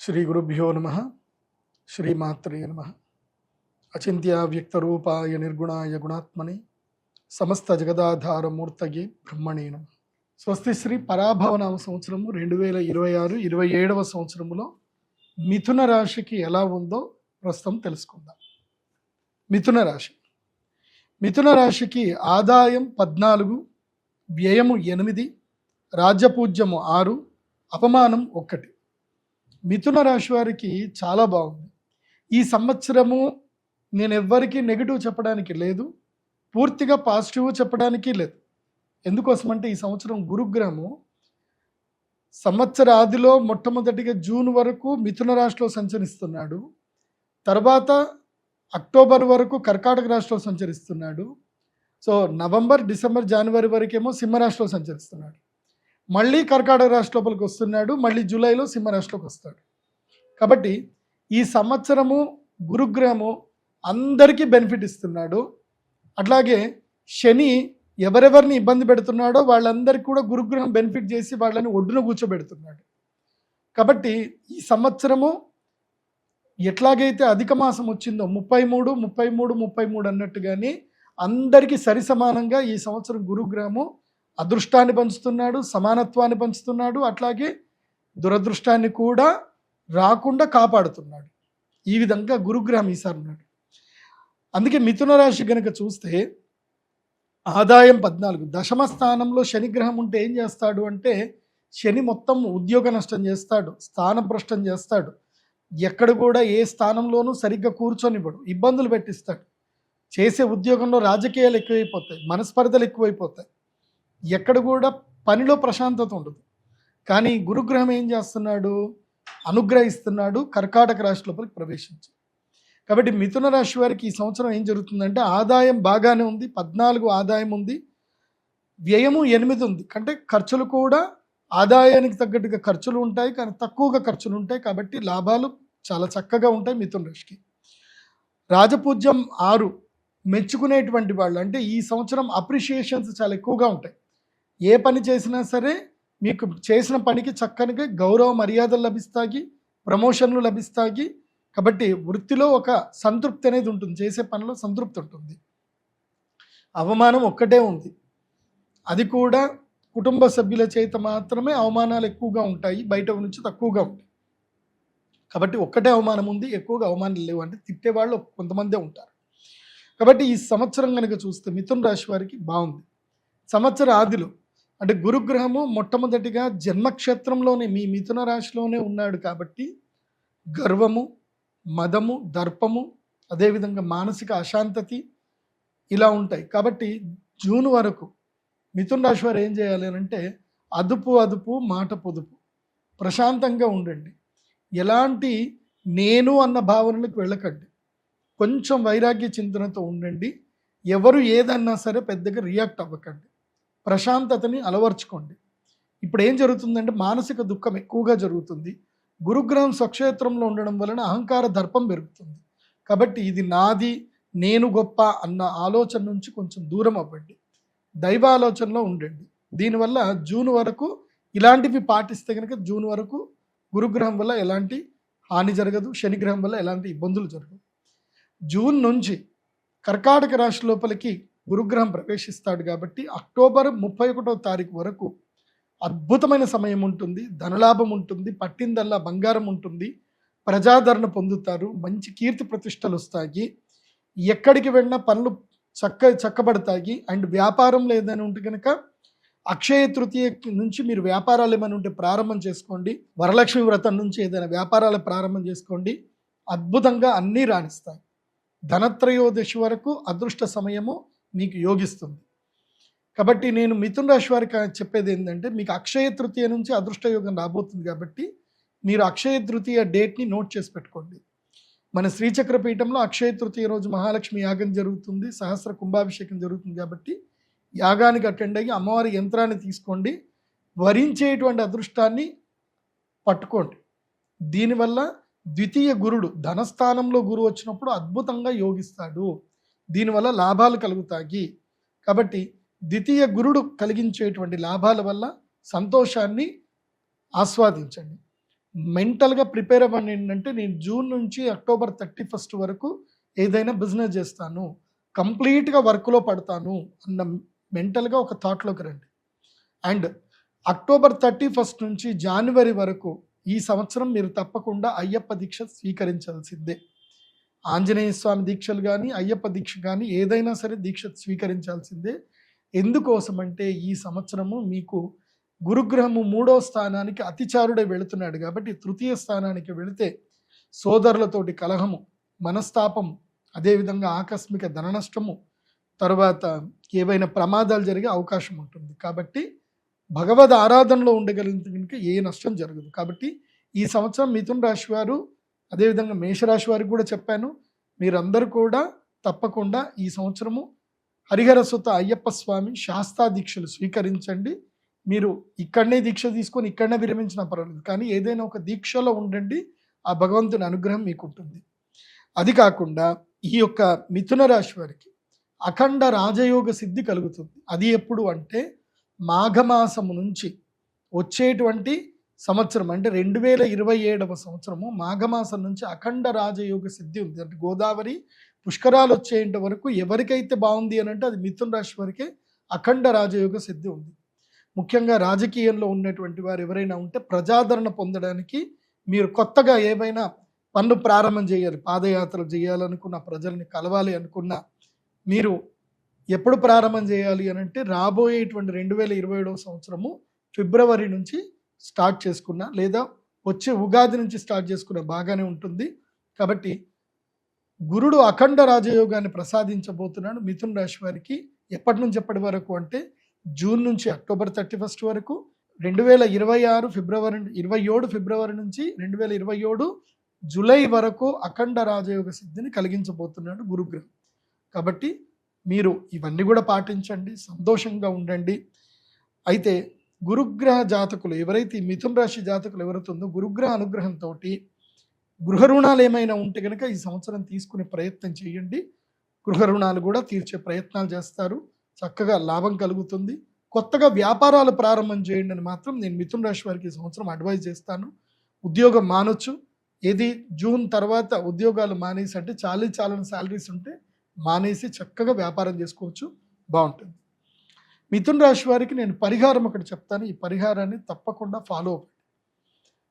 శ్రీ గురుభ్యో నమ. శ్రీమాత్రే నమ. అచింత్య వ్యక్తరూపాయ నిర్గుణాయ గుణాత్మని సమస్త జగదాధారమూర్తయే బ్రహ్మణే నమ. స్వస్తి శ్రీ పరాభవనామ సంవత్సరము 2026-27వ సంవత్సరములో మిథున రాశికి ఎలా ఉందో ప్రస్తుతం తెలుసుకుందాం. మిథున రాశికి ఆదాయం 14, వ్యయము 8, రాజ్యపూజ్యము 6, అపమానం 1. మిథున రాశి వారికి చాలా బాగుంది. ఈ సంవత్సరము నేను ఎవ్వరికీ నెగిటివ్ చెప్పడానికి లేదు, పూర్తిగా పాజిటివ్ చెప్పడానికి లేదు. ఎందుకోసమంటే ఈ సంవత్సరం గురుగ్రహము సంవత్సరాదిలో మొట్టమొదటిగా జూన్ వరకు మిథున రాశిలో సంచరిస్తున్నాడు. తర్వాత అక్టోబర్ వరకు కర్కాటక రాశిలో సంచరిస్తున్నాడు. సో నవంబర్, డిసెంబర్, జనవరి వరకేమో సింహరాశిలో సంచరిస్తున్నాడు. మళ్ళీ కర్కాటక రాశి లోపలికి వస్తున్నాడు. మళ్ళీ జూలైలో సింహరాశిలోకి వస్తాడు. కాబట్టి ఈ సంవత్సరము గురుగ్రహము అందరికీ బెనిఫిట్ ఇస్తున్నాడు. అట్లాగే శని ఎవరెవరిని ఇబ్బంది పెడుతున్నాడో వాళ్ళందరికీ కూడా గురుగ్రహం బెనిఫిట్ చేసి వాళ్ళని ఒడ్డున కూర్చోబెడుతున్నాడు. కాబట్టి ఈ సంవత్సరము ఎట్లాగైతే అధిక మాసం వచ్చిందో 33 అన్నట్టుగానే అందరికీ సరి సమానంగా ఈ సంవత్సరం గురుగ్రహము అదృష్టాన్ని పంచుతున్నాడు, సమానత్వాన్ని పంచుతున్నాడు, అట్లాగే దురదృష్టాన్ని కూడా రాకుండా కాపాడుతున్నాడు. ఈ విధంగా గురుగ్రహం ఈసారి ఉన్నాడు. అందుకే మిథున రాశి కనుక చూస్తే ఆదాయం 14, దశమ స్థానంలో శనిగ్రహం ఉంటే ఏం చేస్తాడు అంటే శని మొత్తం ఉద్యోగ నష్టం చేస్తాడు, స్థానభ్రష్టం చేస్తాడు, ఎక్కడ కూడా ఏ స్థానంలోనూ సరిగ్గా కూర్చొనివ్వడు, ఇబ్బందులు పెట్టిస్తాడు. చేసే ఉద్యోగంలో రాజకీయాలు ఎక్కువైపోతాయి, మనస్పర్ధలు ఎక్కువైపోతాయి, ఎక్కడ కూడా పనిలో ప్రశాంతత ఉండదు. కానీ గురుగ్రహం ఏం చేస్తున్నాడు, అనుగ్రహిస్తున్నాడు కర్కాటక రాశి లోపలికి ప్రవేశించి. కాబట్టి మిథున రాశి వారికి ఈ సంవత్సరం ఏం జరుగుతుందంటే ఆదాయం బాగానే ఉంది, 14 ఆదాయం ఉంది, వ్యయము 8 ఉంది. అంటే ఖర్చులు కూడా ఆదాయానికి తగ్గట్టుగా ఖర్చులు ఉంటాయి, కానీ తక్కువగా ఖర్చులు ఉంటాయి. కాబట్టి లాభాలు చాలా చక్కగా ఉంటాయి మిథున రాశికి. రాజపూజ్యం 6, మెచ్చుకునేటువంటి వాళ్ళు, అంటే ఈ సంవత్సరం అప్రిషియేషన్స్ చాలా ఎక్కువగా ఉంటాయి. ఏ పని చేసినా సరే మీకు చేసిన పనికి చక్కనిగా గౌరవ మర్యాదలు లభిస్తాయి, ప్రమోషన్లు లభిస్తాయి. కాబట్టి వృత్తిలో ఒక సంతృప్తి అనేది ఉంటుంది, చేసే పనిలో సంతృప్తి ఉంటుంది. అవమానం ఒక్కటే ఉంది, అది కూడా కుటుంబ సభ్యుల చేత మాత్రమే అవమానాలు ఎక్కువగా ఉంటాయి, బయట నుంచి తక్కువగా ఉంటాయి. కాబట్టి ఒక్కటే అవమానం ఉంది, ఎక్కువగా అవమానాలు లేవు. అంటే తిట్టేవాళ్ళు కొంతమందే ఉంటారు. కాబట్టి ఈ సంవత్సరం కనుక చూస్తే మిథున రాశి వారికి బాగుంది. సంవత్సర ఆదిలో అంటే గురుగ్రహము మొట్టమొదటిగా జన్మక్షేత్రంలోనే మీ మిథున రాశిలోనే ఉన్నాడు. కాబట్టి గర్వము, మదము, దర్పము, అదేవిధంగా మానసిక అశాంతతి ఇలా ఉంటాయి. కాబట్టి జూన్ వరకు మిథున రాశి వారు ఏం చేయాలి అంటే అదుపు, మాట పొదుపు, ప్రశాంతంగా ఉండండి. ఎలాంటి నేను అన్న భావనలకు వెళ్ళకండి. కొంచెం వైరాగ్య చింతనతో ఉండండి. ఎవరు ఏదన్నా సరే పెద్దగా రియాక్ట్ అవ్వకండి. ప్రశాంతతని అలవర్చుకోండి. ఇప్పుడు ఏం జరుగుతుందంటే మానసిక దుఃఖం ఎక్కువగా జరుగుతుంది. గురుగ్రహం స్వక్షేత్రంలో ఉండడం వలన అహంకార దర్పం పెరుగుతుంది. కాబట్టి ఇది నాది, నేను గొప్ప అన్న ఆలోచన నుంచి కొంచెం దూరం అవ్వండి, దైవ ఆలోచనలో ఉండండి. దీనివల్ల జూన్ వరకు ఇలాంటివి పాటిస్తే కనుక జూన్ వరకు గురుగ్రహం వల్ల ఎలాంటి హాని జరగదు, శనిగ్రహం వల్ల ఎలాంటి ఇబ్బందులు జరగదు. జూన్ నుంచి కర్కాటక రాశి లోపలికి గురుగ్రహం ప్రవేశిస్తాడు. కాబట్టి అక్టోబర్ 31వ తారీఖు వరకు అద్భుతమైన సమయం ఉంటుంది, ధనలాభం ఉంటుంది, పట్టిందల్లా బంగారం ఉంటుంది, ప్రజాదరణ పొందుతారు, మంచి కీర్తి ప్రతిష్టలు వస్తాయి, ఎక్కడికి వెళ్ళినా పనులు చక్కబడతాయి. అండ్ వ్యాపారంలో ఏదైనా ఉంటే కనుక అక్షయ తృతీయ నుంచి మీరు వ్యాపారాలు ఏమైనా ఉంటే ప్రారంభం చేసుకోండి. వరలక్ష్మి వ్రతం నుంచి ఏదైనా వ్యాపారాలు ప్రారంభం చేసుకోండి, అద్భుతంగా అన్నీ రాణిస్తాయి. ధనత్రయోదశి వరకు అదృష్ట సమయము మీకు యోగిస్తుంది. కాబట్టి నేను మిథున రాశి వారికి చెప్పేది ఏంటంటే మీకు అక్షయ తృతీయ నుంచి అదృష్ట యోగం రాబోతుంది. కాబట్టి మీరు అక్షయ తృతీయ డేట్ని నోట్ చేసి పెట్టుకోండి. మన శ్రీచక్ర పీఠంలో అక్షయ తృతీయ రోజు మహాలక్ష్మి యాగం జరుగుతుంది, సహస్ర కుంభాభిషేకం జరుగుతుంది. కాబట్టి యాగానికి అటెండ్ అయ్యి అమ్మవారి యంత్రాన్ని తీసుకోండి, వరించేటువంటి అదృష్టాన్ని పట్టుకోండి. దీనివల్ల ద్వితీయ గురుడు ధనస్థానంలో గురువు వచ్చినప్పుడు అద్భుతంగా యోగిస్తాడు, దీనివల్ల లాభాలు కలుగుతాయి. కాబట్టి ద్వితీయ గురుడు కలిగించేటువంటి లాభాల వల్ల సంతోషాన్ని ఆస్వాదించండి. మెంటల్గా ప్రిపేర్ అవ్వండి. ఏంటంటే నేను జూన్ నుంచి అక్టోబర్ 31 వరకు ఏదైనా బిజినెస్ చేస్తాను, కంప్లీట్గా వర్క్లో పడతాను అన్న మెంటల్గా ఒక థాట్లోకి రండి. అండ్ అక్టోబర్ 31 నుంచి జనవరి వరకు ఈ సంవత్సరం మీరు తప్పకుండా అయ్యప్ప దీక్ష స్వీకరించాల్సిందే. ఆంజనేయ స్వామి దీక్షలు కానీ అయ్యప్ప దీక్ష కానీ ఏదైనా సరే దీక్ష స్వీకరించాల్సిందే. ఎందుకోసం అంటే ఈ సంవత్సరము మీకు గురుగ్రహము 3వ స్థానానికి అతిచారుడే వెళుతున్నాడు కాబట్టి తృతీయ స్థానానికి వెళితే సోదరులతోటి కలహము, మనస్తాపం, అదేవిధంగా ఆకస్మిక ధన నష్టము, తర్వాత ఏవైనా ప్రమాదాలు జరిగే అవకాశం ఉంటుంది. కాబట్టి భగవద్ ఆరాధనలో ఉండగలిగితే కనుక ఏ నష్టం జరగదు. కాబట్టి ఈ సంవత్సరం మిథున రాశి వారు, అదేవిధంగా మేషరాశి వారికి కూడా చెప్పాను, మీరందరూ కూడా తప్పకుండా ఈ సంవత్సరము హరిహర సుత అయ్యప్ప స్వామి శాస్తా దీక్షలు స్వీకరించండి. మీరు ఇక్కడనే దీక్ష తీసుకొని ఇక్కడనే విరమించినా పర్వాలేదు, కానీ ఏదైనా ఒక దీక్షలో ఉండండి, ఆ భగవంతుని అనుగ్రహం మీకు ఉంటుంది. అది కాకుండా ఈ యొక్క మిథున రాశి వారికి అఖండ రాజయోగ సిద్ధి కలుగుతుంది. అది ఎప్పుడు అంటే మాఘమాసము నుంచి వచ్చేటువంటి సంవత్సరం అంటే 2027వ సంవత్సరము మాఘమాసం నుంచి అఖండ రాజయోగ సిద్ధి ఉంది. అంటే గోదావరి పుష్కరాలు వచ్చేంత వరకు ఎవరికైతే బాగుంది అని అంటే అది మిథున రాశి వారికే అఖండ రాజయోగ సిద్ధి ఉంది. ముఖ్యంగా రాజకీయంలో ఉన్నటువంటి వారు ఎవరైనా ఉంటే ప్రజాదరణ పొందడానికి మీరు కొత్తగా ఏవైనా పనులు ప్రారంభం చేయాలి, పాదయాత్రలు చేయాలనుకున్న, ప్రజల్ని కలవాలి అనుకున్న, మీరు ఎప్పుడు ప్రారంభం చేయాలి అని అంటే రాబోయేటువంటి 2027వ సంవత్సరము ఫిబ్రవరి నుంచి స్టార్ట్ చేసుకున్న, లేదా వచ్చే ఉగాది నుంచి స్టార్ట్ చేసుకున్న బాగానే ఉంటుంది. కాబట్టి గురుడు అఖండ రాజయోగాన్ని ప్రసాదించబోతున్నాడు మిథున రాశి వారికి. ఎప్పటి నుంచి ఎప్పటి వరకు అంటే జూన్ నుంచి అక్టోబర్ 31 వరకు, 2026 ఫిబ్రవరి 27 ఫిబ్రవరి నుంచి 2027 జూలై వరకు అఖండ రాజయోగ సిద్ధిని కలిగించబోతున్నాడు గురుగ్రహం. కాబట్టి మీరు ఇవన్నీ కూడా పాటించండి, సంతోషంగా ఉండండి. అయితే గురుగ్రహ జాతకులు ఎవరైతే మిథున రాశి జాతకులు ఎవరైతే ఉందో గురుగ్రహ అనుగ్రహంతో గృహ రుణాలు ఏమైనా ఉంటే కనుక ఈ సంవత్సరం తీసుకునే ప్రయత్నం చేయండి. గృహ రుణాలు కూడా తీర్చే ప్రయత్నాలు చేస్తారు, చక్కగా లాభం కలుగుతుంది. కొత్తగా వ్యాపారాలు ప్రారంభం చేయండి అని మాత్రం నేను మిథున రాశి వారికి ఈ సంవత్సరం అడ్వైజ్ చేస్తాను. ఉద్యోగం మానొచ్చు, ఏది జూన్ తర్వాత ఉద్యోగాలు మానేసి అంటే చాలని శాలరీస్ ఉంటే మానేసి చక్కగా వ్యాపారం చేసుకోవచ్చు, బాగుంటుంది. మిథున రాశి వారికి నేను పరిహారం ఒకటి చెప్తాను, ఈ పరిహారాన్ని తప్పకుండా ఫాలో అవ్వండి.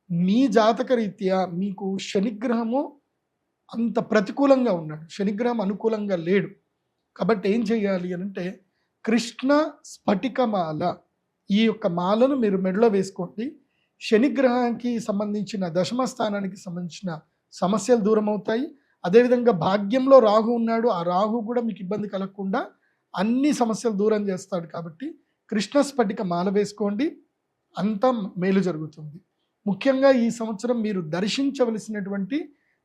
మీ జాతక రీత్యా మీకు శనిగ్రహము అంత ప్రతికూలంగా ఉన్నాడు, శనిగ్రహం అనుకూలంగా లేడు. కాబట్టి ఏం చేయాలి అని అంటే కృష్ణ స్ఫటిక మాల, ఈ యొక్క మాలను మీరు మెడలో వేసుకోండి. శనిగ్రహానికి సంబంధించిన దశమ స్థానానికి సంబంధించిన సమస్యలు దూరం అవుతాయి. అదేవిధంగా భాగ్యంలో రాహు ఉన్నాడు, ఆ రాహు కూడా మీకు ఇబ్బంది కలగకుండా అన్ని సమస్యలు దూరం చేస్తాడు. కాబట్టి కృష్ణ స్ఫటిక మాల వేసుకోండి, అంతా మేలు జరుగుతుంది. ముఖ్యంగా ఈ సంవత్సరం మీరు దర్శించవలసినటువంటి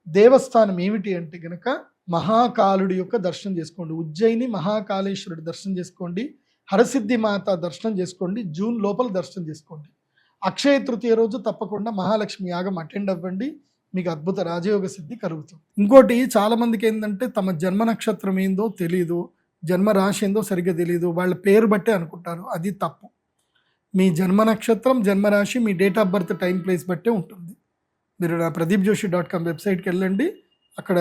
దేవస్థానం ఏమిటి అంటే గనక మహాకాలుడి యొక్క దర్శనం చేసుకోండి. ఉజ్జయిని మహాకాళేశ్వరుడి దర్శనం చేసుకోండి, హరసిద్ధి మాత దర్శనం చేసుకోండి, జూన్ లోపల దర్శనం చేసుకోండి. అక్షయ తృతీయ రోజు తప్పకుండా మహాలక్ష్మి యాగం అటెండ్ అవ్వండి, మీకు అద్భుత రాజయోగ సిద్ధి కలుగుతుంది. ఇంకోటి చాలా మందికి ఏంటంటే తమ జన్మ నక్షత్రం ఏందో తెలీదు, జన్మ రాశి ఏందో సరిగ్గా తెలియదు, వాళ్ళ పేరు బట్టే అనుకుంటారు. అది తప్పు. మీ జన్మ నక్షత్రం, జన్మరాశి, మీ date of birth, time, place బట్టే ఉంటుంది. మీరు నా pradeepjoshi.com వెబ్సైట్కి వెళ్ళండి, అక్కడ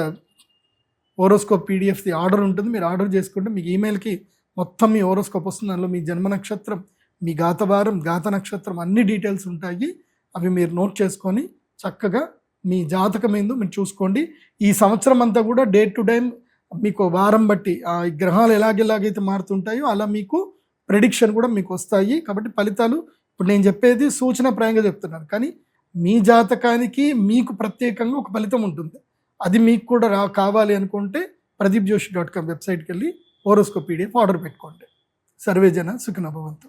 ఓరోస్కోప్ పీడిఎఫ్ది ఆర్డర్ ఉంటుంది, మీరు ఆర్డర్ చేసుకుంటే మీకు ఈమెయిల్కి మొత్తం మీ ఓరోస్కోప్ వస్తుంది. అందులో మీ జన్మ నక్షత్రం, మీ గాతవారం, గాత నక్షత్రం అన్ని డీటెయిల్స్ ఉంటాయి. అవి మీరు నోట్ చేసుకొని చక్కగా మీ జాతకం ఏందో మీరు చూసుకోండి. ఈ సంవత్సరం అంతా కూడా డే టు డే మీకు వారం బట్టి ఆ గ్రహాలు ఎలాగైతే మారుతుంటాయో అలా మీకు ప్రెడిక్షన్ కూడా మీకు వస్తాయి. కాబట్టి ఫలితాలు ఇప్పుడు నేను చెప్పేది సూచనప్రాయంగా చెప్తున్నాను, కానీ మీ జాతకానికి మీకు ప్రత్యేకంగా ఒక ఫలితం ఉంటుంది. అది మీకు కూడా కావాలి అనుకుంటే pradeepjoshi.com వెబ్సైట్కి వెళ్ళి ఓరోస్కోప్ పీడిఎఫ్ ఆర్డర్ పెట్టుకోండి. సర్వేజన సుఖినో భవంతు.